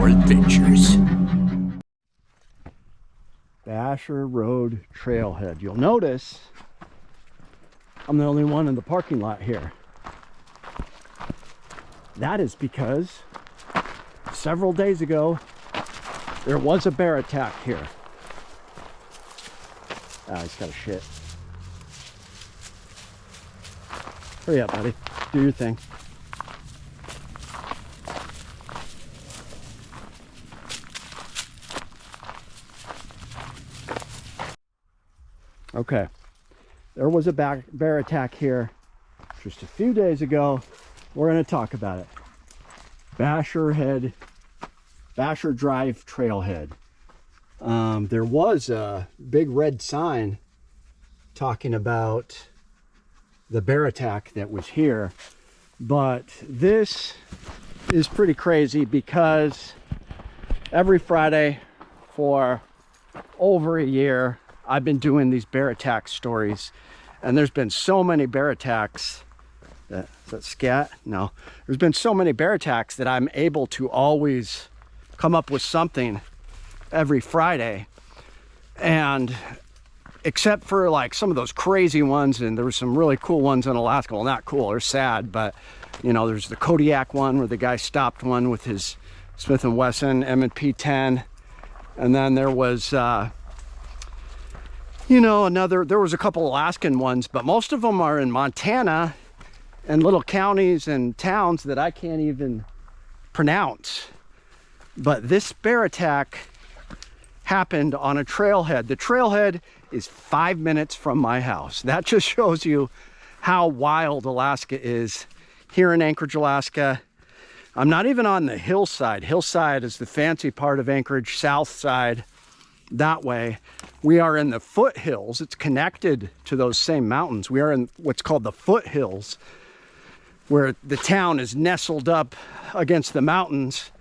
adventures. Basher Road Trailhead. You'll notice I'm the only one in the parking lot here. That is because several days ago there was a bear attack here. Ah, he's got a shit. Hurry up, buddy. Do your thing. Okay. There was a bear attack here just a few days ago. We're going to talk about it. Basher Drive Trailhead. There was a big red sign talking about the bear attack that was here, but this is pretty crazy because every Friday for over a year I've been doing these bear attack stories, and there's been so many bear attacks is that scat? No. There's been so many bear attacks that I'm able to always come up with something every Friday. And except for like some of those crazy ones, and there were some really cool ones in Alaska. Well, not cool, they're sad, but you know, there's the Kodiak one where the guy stopped one with his Smith & Wesson M&P 10. And then there was, you know, there was a couple Alaskan ones, but most of them are in Montana and little counties and towns that I can't even pronounce. But this bear attack happened on a trailhead. The trailhead is 5 minutes from my house. That just shows you how wild Alaska is. Here in Anchorage, Alaska, I'm not even on the hillside. Hillside is the fancy part of Anchorage, south side, that way. We are in the foothills. It's connected to those same mountains. We are in what's called the foothills, where the town is nestled up against the mountains,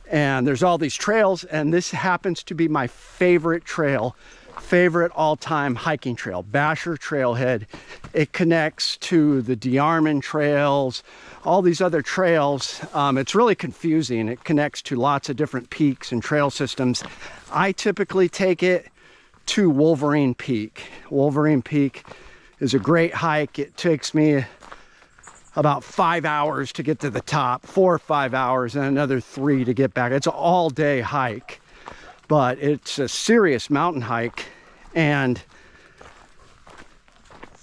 and there's all these trails, and this happens to be my favorite trail, favorite all-time hiking trail, Basher Trailhead. It connects to the Diarman trails, all these other trails. It's really confusing. It connects to lots of different peaks and trail systems. I typically take it to Wolverine Peak. Wolverine Peak is a great hike. It takes me about 5 hours to get to the top, 4 or 5 hours, and another 3 to get back. It's an all-day hike, but it's a serious mountain hike. And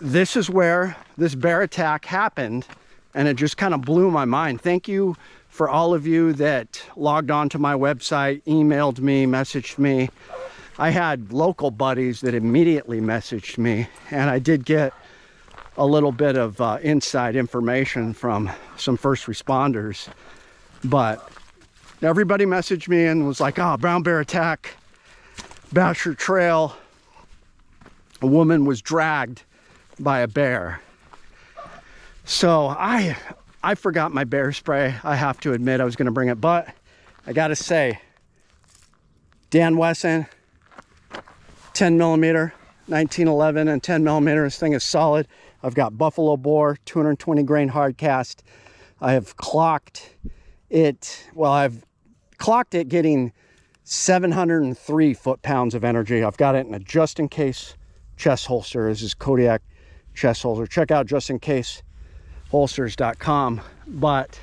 this is where this bear attack happened, and it just kind of blew my mind. Thank you for all of you that logged on to my website, emailed me, messaged me. I had local buddies that immediately messaged me, and I did get a little bit of inside information from some first responders, but everybody messaged me and was like, oh, brown bear attack, Basher Trail. A woman was dragged by a bear. So I forgot my bear spray. I have to admit I was going to bring it, but I got to say, Dan Wesson, 10 millimeter, 1911 and 10 millimeter. This thing is solid. I've got buffalo boar, 220 grain hard cast. I have clocked it. Well, I've clocked it getting 703 foot-pounds of energy. I've got it in a just-in-case chest holster. This is Kodiak chest holster. Check out justincaseholsters.com. But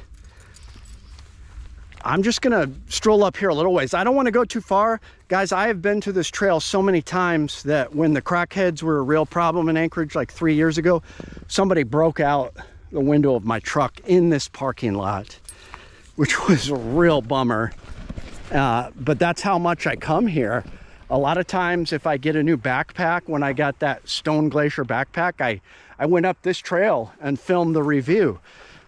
I'm just gonna stroll up here a little ways. I don't want to go too far. Guys, I have been to this trail so many times that when the crackheads were a real problem in Anchorage like 3 years ago, somebody broke out the window of my truck in this parking lot, which was a real bummer. But that's how much I come here. A lot of times if I get a new backpack, when I got that Stone Glacier backpack, I went up this trail and filmed the review.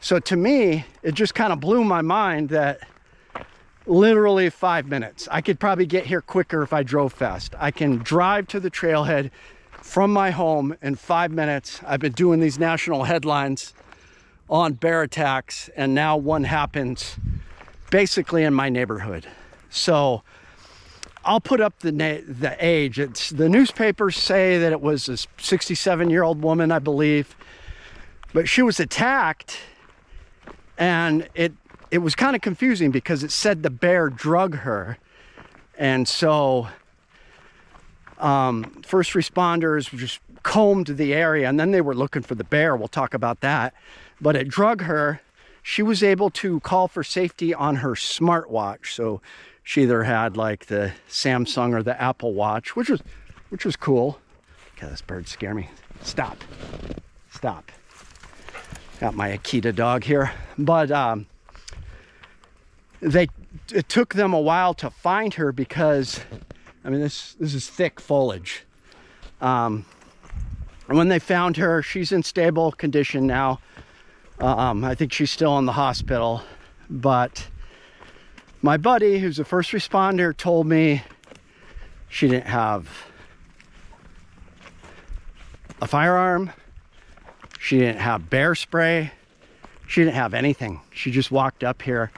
So to me, it just kind of blew my mind that literally 5 minutes. I could probably get here quicker if I drove fast. I can drive to the trailhead from my home in 5 minutes. I've been doing these national headlines on bear attacks, and now one happens basically in my neighborhood. So I'll put up the age. It's the newspapers say that it was a 67-year-old woman, I believe, but she was attacked, and it was kind of confusing because it said the bear drug her. And so first responders just combed the area, and then they were looking for the bear. We'll talk about that. But it drug her. She was able to call for safety on her smartwatch. So she either had like the Samsung or the Apple Watch, which was cool. God, this bird scare me. Stop. Stop. Got my Akita dog here. But it took them a while to find her because, I mean, this is thick foliage. And when they found her, she's in stable condition now. I think she's still in the hospital. But my buddy, who's a first responder, told me she didn't have a firearm. She didn't have bear spray. She didn't have anything. She just walked up here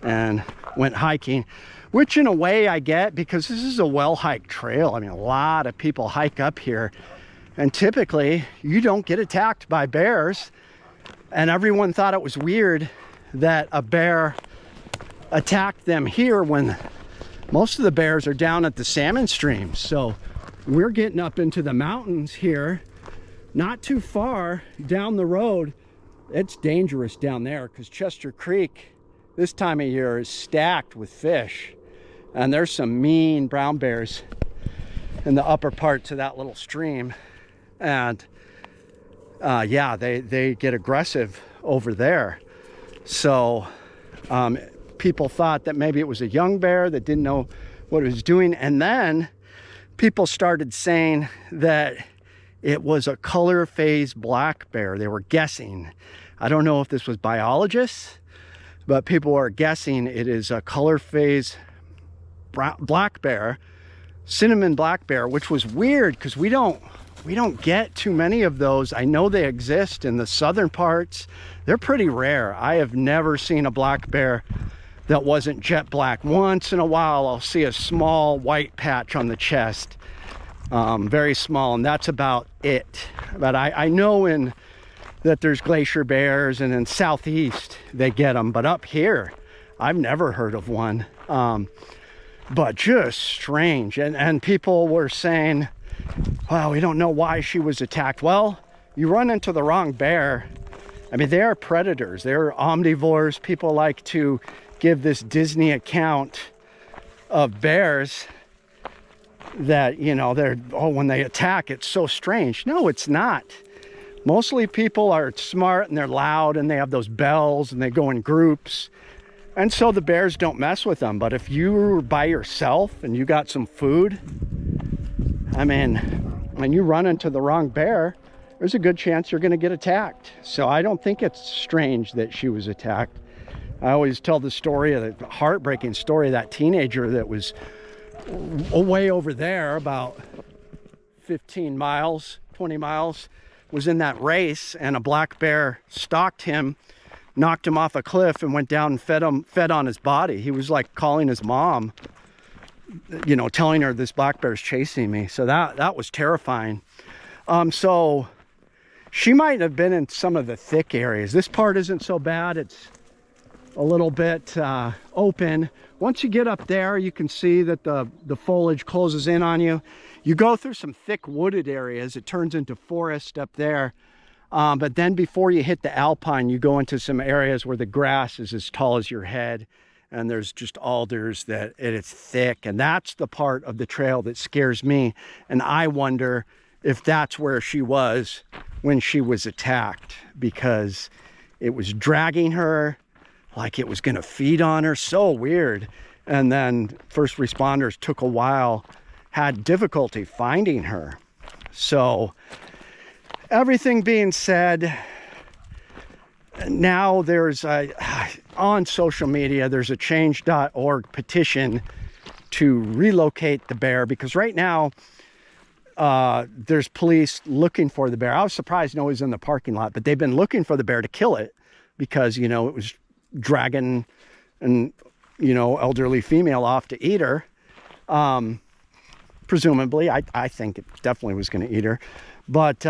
and went hiking, which in a way I get because this is a well-hiked trail. I mean, a lot of people hike up here, and typically you don't get attacked by bears. And everyone thought it was weird that a bear attacked them here when most of the bears are down at the salmon streams. So we're getting up into the mountains here, not too far down the road. It's dangerous down there because Chester Creek this time of year is stacked with fish, and there's some mean brown bears in the upper parts of that little stream. And yeah, they get aggressive over there. So people thought that maybe it was a young bear that didn't know what it was doing, and then people started saying that it was a color phase black bear. They were guessing. I don't know if this was biologists, but people are guessing it is a color phase black bear, cinnamon black bear, which was weird because we don't get too many of those. I know they exist in the southern parts. They're pretty rare. I have never seen a black bear that wasn't jet black. Once in a while, I'll see a small white patch on the chest, very small, and that's about it. But I know that there's glacier bears, and in southeast they get them, but up here I've never heard of one. But just strange, and people were saying, well, we don't know why she was attacked. Well, you run into the wrong bear. I mean, they are predators. They're omnivores. People like to give this Disney account of bears that, you know, when they attack, it's so strange. No, it's not. Mostly people are smart and they're loud and they have those bells and they go in groups. And so the bears don't mess with them. But if you're by yourself and you got some food, I mean, when you run into the wrong bear, there's a good chance you're going to get attacked. So I don't think it's strange that she was attacked. I always tell the story of the heartbreaking story of that teenager that was way over there, about 15 miles, 20 miles, was in that race, and a black bear stalked him, knocked him off a cliff, and went down and fed on his body. He was like calling his mom, you know, telling her this black bear's chasing me. So that was terrifying. So she might have been in some of the thick areas. This part isn't so bad. It's a little bit open. Once you get up there, you can see that the foliage closes in on you. You go through some thick wooded areas. It turns into forest up there. But then before you hit the alpine, you go into some areas where the grass is as tall as your head, and there's just alders that it's thick. And that's the part of the trail that scares me. And I wonder if that's where she was when she was attacked, because it was dragging her like it was going to feed on her. So weird. And then first responders took a while, had difficulty finding her. So everything being said, now there's on social media, there's a change.org petition to relocate the bear, because right now there's police looking for the bear. I was surprised nobody's in the parking lot, but they've been looking for the bear to kill it because, you know, it was dragging an, you know, elderly female off to eat her. Presumably, I think it definitely was going to eat her. But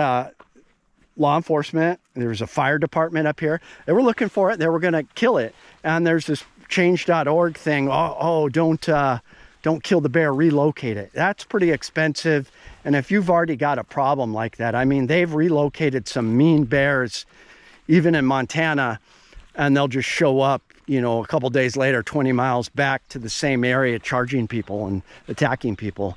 law enforcement. There was a fire department up here. They were looking for it. They were going to kill it. And there's this change.org thing. Don't kill the bear, relocate it. That's pretty expensive. And if you've already got a problem like that, I mean, they've relocated some mean bears, even in Montana, and they'll just show up, you know, a couple days later, 20 miles back to the same area, charging people and attacking people.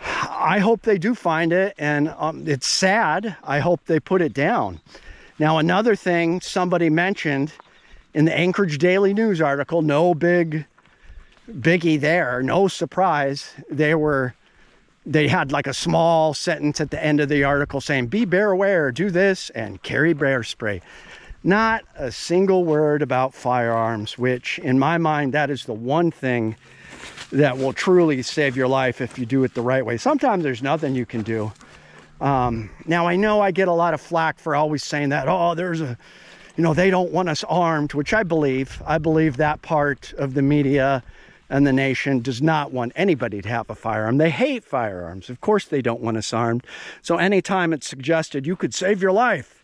I hope they do find it, and it's sad. I hope they put it down. Now, another thing somebody mentioned in the Anchorage Daily News article, no biggie there, no surprise. They had like a small sentence at the end of the article saying, be bear aware, do this, and carry bear spray. Not a single word about firearms, which in my mind, that is the one thing that will truly save your life if you do it the right way. Sometimes there's nothing you can do. Now, I know I get a lot of flack for always saying that, they don't want us armed, which I believe. I believe that part of the media and the nation does not want anybody to have a firearm. They hate firearms. Of course they don't want us armed. So anytime it's suggested you could save your life,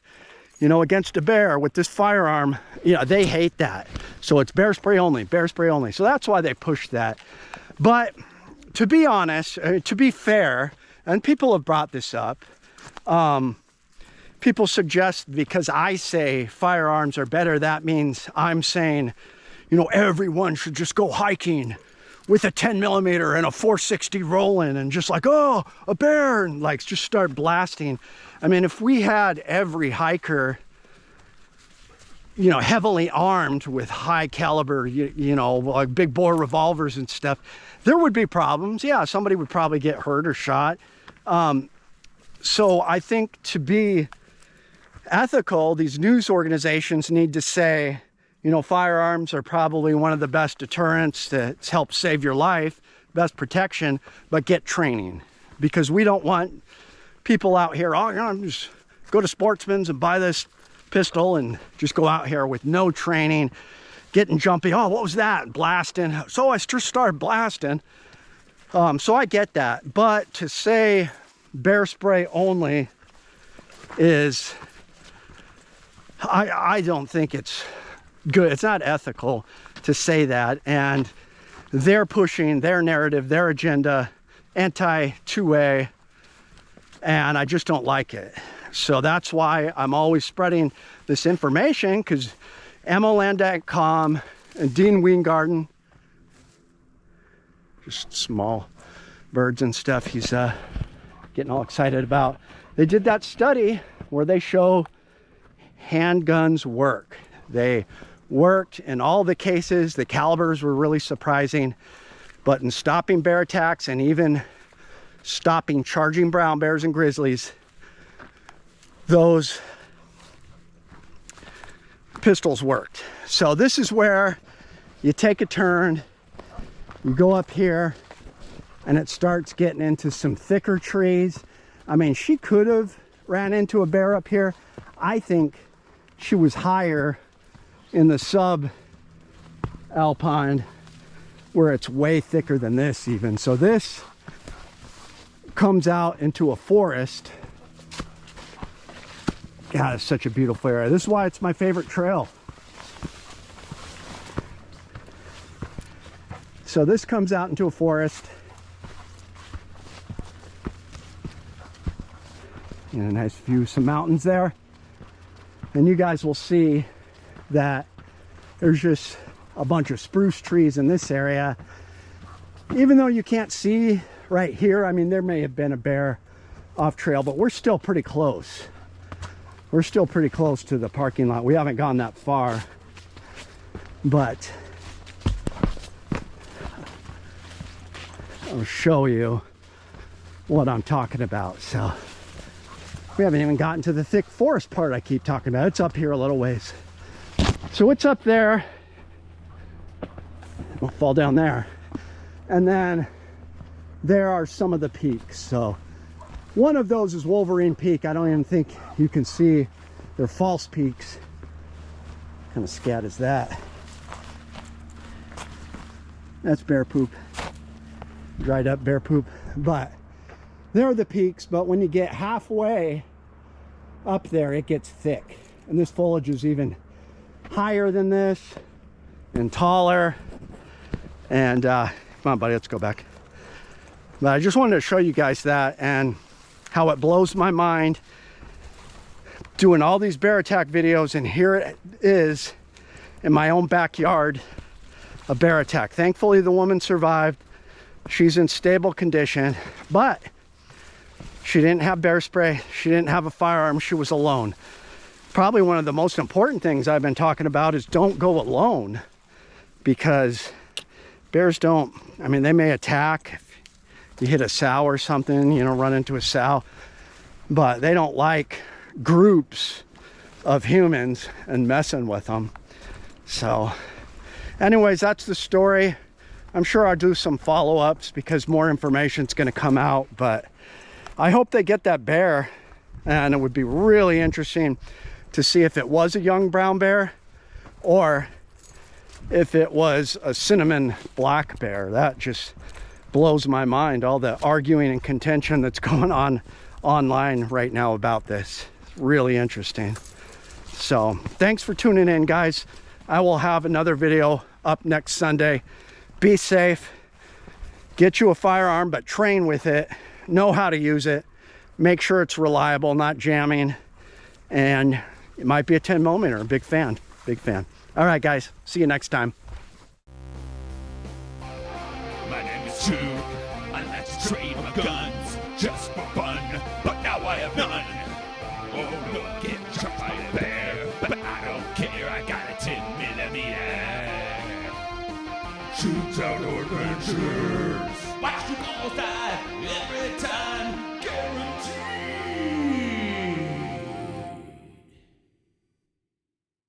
against a bear with this firearm, they hate that. So it's bear spray only, bear spray only. So that's why they push that. But to be honest, to be fair, and people have brought this up, people suggest because I say firearms are better, that means I'm saying, everyone should just go hiking with a 10mm and a 460 rolling and just like, oh, a bear, and like just start blasting. I mean, if we had every hiker, heavily armed with high caliber, like big bore revolvers and stuff, there would be problems. Yeah, somebody would probably get hurt or shot. So I think to be ethical, these news organizations need to say, firearms are probably one of the best deterrents to help save your life, best protection, but get training. Because we don't want people out here, just go to Sportsman's and buy this pistol and just go out here with no training, getting jumpy. Oh, what was that? Blasting. So I just started blasting. So I get that. But to say bear spray only is, I don't think it's good. It's not ethical to say that. And they're pushing their narrative, their agenda, anti-2A, and I just don't like it. So that's why I'm always spreading this information, because MLN.com and Dean Weingarten, just small birds and stuff he's getting all excited about. They did that study where they show handguns work. They worked in all the cases. The calibers were really surprising, but in stopping bear attacks and even stopping charging brown bears and grizzlies, those pistols worked. So this is where you take a turn, you go up here, and it starts getting into some thicker trees. I mean, she could have ran into a bear up here. I think she was higher in the sub-alpine, where it's way thicker than this even. So this comes out into a forest. God, it's such a beautiful area. This is why it's my favorite trail. So this comes out into a forest. And a nice view of some mountains there. And you guys will see that there's just a bunch of spruce trees in this area. Even though you can't see right here, I mean, there may have been a bear off trail, but we're still pretty close. We're still pretty close to the parking lot. We haven't gone that far, but I'll show you what I'm talking about. So we haven't even gotten to the thick forest part I keep talking about. It's up here a little ways. So it's up there. I'll fall down there. And then there are some of the peaks. So one of those is Wolverine Peak. I don't even think you can see. They're false peaks. What kind of scat is that? That's bear poop. Dried up bear poop. But there are the peaks. But when you get halfway up there, it gets thick. And this foliage is even higher than this and taller. And come on, buddy, let's go back. But I just wanted to show you guys that and how it blows my mind doing all these bear attack videos, and here it is in my own backyard, a bear attack. Thankfully, the woman survived. She's in stable condition, but she didn't have bear spray. She didn't have a firearm. She was alone. Probably one of the most important things I've been talking about is don't go alone, because bears don't, I mean, they may attack if you hit a sow or something, you know, run into a sow, but they don't like groups of humans and messing with them. So anyways, that's the story. I'm sure I'll do some follow-ups because more information is going to come out, but I hope they get that bear, and it would be really interesting to see if it was a young brown bear or if it was a cinnamon black bear. That just blows my mind, all the arguing and contention that's going on online right now about this. It's really interesting. So thanks for tuning in, guys. I will have another video up next Sunday. Be safe, get you a firearm, but train with it, know how to use it, make sure it's reliable, not jamming, and it might be a 10mm. Big fan. All right, guys, see you next time. My name is Chuke. I like to trade my guns just for fun, but now I have none. Oh, look, get shot by a bear, but I don't care. I got a 10mm. Chuke's Outdoor Adventures. Watch you all die every time.